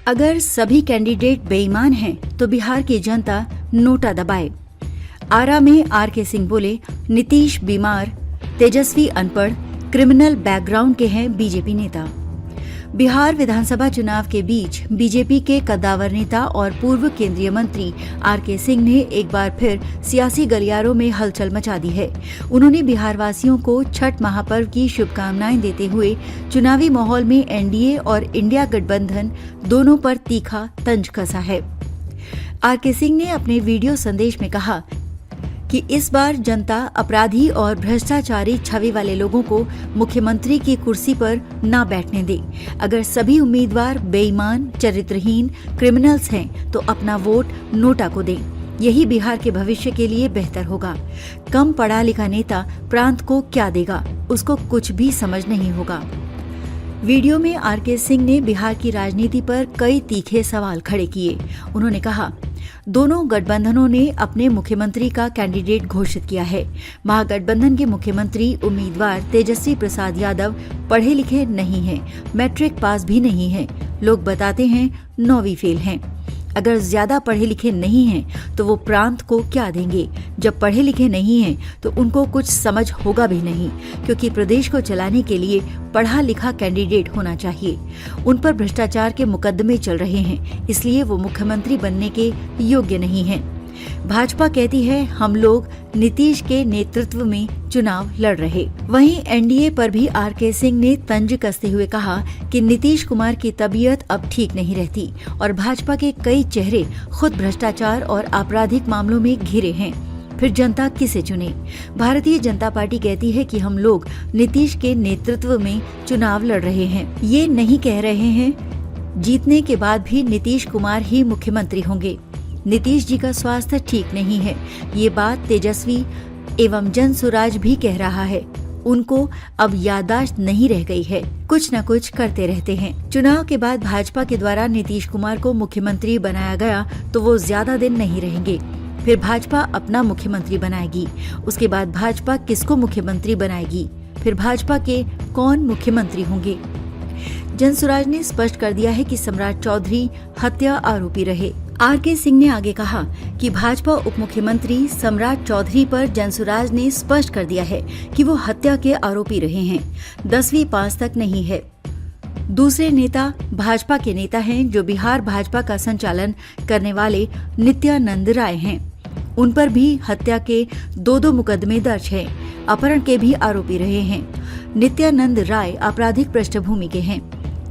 अगर सभी कैंडिडेट बेईमान हैं तो बिहार की जनता नोटा दबाए। आरा में आर.के. सिंह बोले, नीतीश बीमार, तेजस्वी अनपढ़, क्रिमिनल बैकग्राउंड के हैं बीजेपी नेता। बिहार विधानसभा चुनाव के बीच बीजेपी के कद्दावर नेता और पूर्व केंद्रीय मंत्री आर.के. सिंह ने एक बार फिर सियासी गलियारों में हलचल मचा दी है। उन्होंने बिहार वासियों को छठ महापर्व की शुभकामनाएं देते हुए चुनावी माहौल में एनडीए और इंडिया गठबंधन दोनों पर तीखा तंज कसा है। आर.के. सिंह ने अपने वीडियो संदेश में कहा कि इस बार जनता अपराधी और भ्रष्टाचारी छवि वाले लोगों को मुख्यमंत्री की कुर्सी पर ना बैठने दे। अगर सभी उम्मीदवार बेईमान, चरित्रहीन, क्रिमिनल्स हैं तो अपना वोट नोटा को दें। यही बिहार के भविष्य के लिए बेहतर होगा। कम पढ़ा लिखा नेता प्रांत को क्या देगा, उसको कुछ भी समझ नहीं होगा। वीडियो में आर.के. सिंह ने बिहार की राजनीति पर कई तीखे सवाल खड़े किए। उन्होंने कहा, दोनों गठबंधनों ने अपने मुख्यमंत्री का कैंडिडेट घोषित किया है। महागठबंधन के मुख्यमंत्री उम्मीदवार तेजस्वी प्रसाद यादव पढ़े लिखे नहीं हैं, मैट्रिक पास भी नहीं है। लोग बताते हैं 9वीं फेल हैं। अगर ज्यादा पढ़े लिखे नहीं हैं तो वो प्रांत को क्या देंगे? जब पढ़े लिखे नहीं हैं तो उनको कुछ समझ होगा भी नहीं, क्योंकि प्रदेश को चलाने के लिए पढ़ा लिखा कैंडिडेट होना चाहिए। उन पर भ्रष्टाचार के मुकदमे चल रहे हैं, इसलिए वो मुख्यमंत्री बनने के योग्य नहीं हैं। भाजपा कहती है हम लोग नीतीश के नेतृत्व में चुनाव लड़ रहे। वहीं एनडीए पर भी आर.के. सिंह ने तंज कसते हुए कहा कि नीतीश कुमार की तबीयत अब ठीक नहीं रहती और भाजपा के कई चेहरे खुद भ्रष्टाचार और आपराधिक मामलों में घिरे हैं। फिर जनता किसे चुने? भारतीय जनता पार्टी कहती है कि हम लोग नीतीश के नेतृत्व में चुनाव लड़ रहे हैं। ये नहीं कह रहे हैं जीतने के बाद भी नीतीश कुमार ही मुख्यमंत्री होंगे। नीतीश जी का स्वास्थ्य ठीक नहीं है, ये बात तेजस्वी एवं जनसुराज भी कह रहा है। उनको अब याददाश्त नहीं रह गई है, कुछ न कुछ करते रहते हैं। चुनाव के बाद भाजपा के द्वारा नीतीश कुमार को मुख्यमंत्री बनाया गया तो वो ज्यादा दिन नहीं रहेंगे। फिर भाजपा अपना मुख्यमंत्री बनाएगी। उसके बाद भाजपा किसको मुख्यमंत्री बनाएगी? फिर भाजपा के कौन मुख्यमंत्री होंगे? जनसुराज ने स्पष्ट कर दिया है कि सम्राट चौधरी हत्या आरोपी रहे। आर.के. सिंह ने आगे कहा कि भाजपा उप मुख्यमंत्री सम्राट चौधरी पर जनसुराज ने स्पष्ट कर दिया है कि वो हत्या के आरोपी रहे हैं। 10वीं पास तक नहीं है। दूसरे नेता भाजपा के नेता हैं जो बिहार भाजपा का संचालन करने वाले नित्यानंद राय हैं। उन पर भी हत्या के 2 मुकदमे दर्ज हैं। अपहरण के भी आरोपी रहे हैं। नित्यानंद राय आपराधिक पृष्ठभूमि के हैं।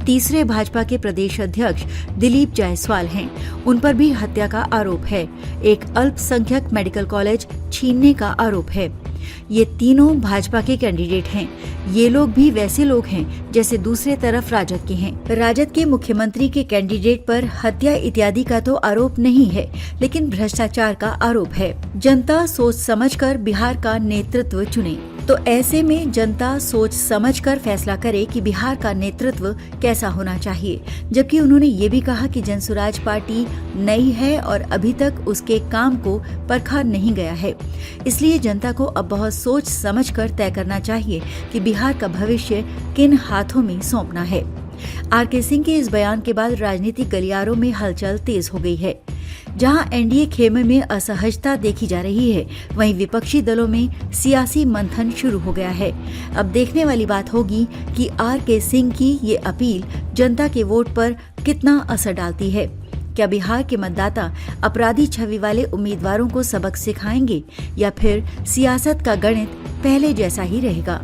तीसरे भाजपा के प्रदेश अध्यक्ष दिलीप जायसवाल हैं। उन पर भी हत्या का आरोप है। एक अल्पसंख्यक मेडिकल कॉलेज छीनने का आरोप है। ये तीनों भाजपा के कैंडिडेट हैं। ये लोग भी वैसे लोग हैं जैसे दूसरे तरफ राजद के हैं। राजद के मुख्यमंत्री के कैंडिडेट पर हत्या इत्यादि का तो आरोप नहीं है, लेकिन भ्रष्टाचार का आरोप है। जनता सोच समझकर बिहार का नेतृत्व चुने। तो ऐसे में जनता सोच समझकर फैसला करे कि बिहार का नेतृत्व कैसा होना चाहिए। जबकि उन्होंने ये भी कहा कि जनसुराज पार्टी नई है और अभी तक उसके काम को परखा नहीं गया है, इसलिए जनता को अब बहुत सोच समझकर तय करना चाहिए कि बिहार का भविष्य किन हाथों में सौंपना है। आर.के. सिंह के इस बयान के बाद राजनीतिक गलियारों में हलचल तेज हो गई है। जहां एनडीए खेमे में असहजता देखी जा रही है, वहीं विपक्षी दलों में सियासी मंथन शुरू हो गया है। अब देखने वाली बात होगी कि आर.के. सिंह की ये अपील जनता के वोट पर कितना असर डालती है। क्या बिहार के मतदाता अपराधी छवि वाले उम्मीदवारों को सबक सिखाएंगे या फिर सियासत का गणित पहले जैसा ही रहेगा?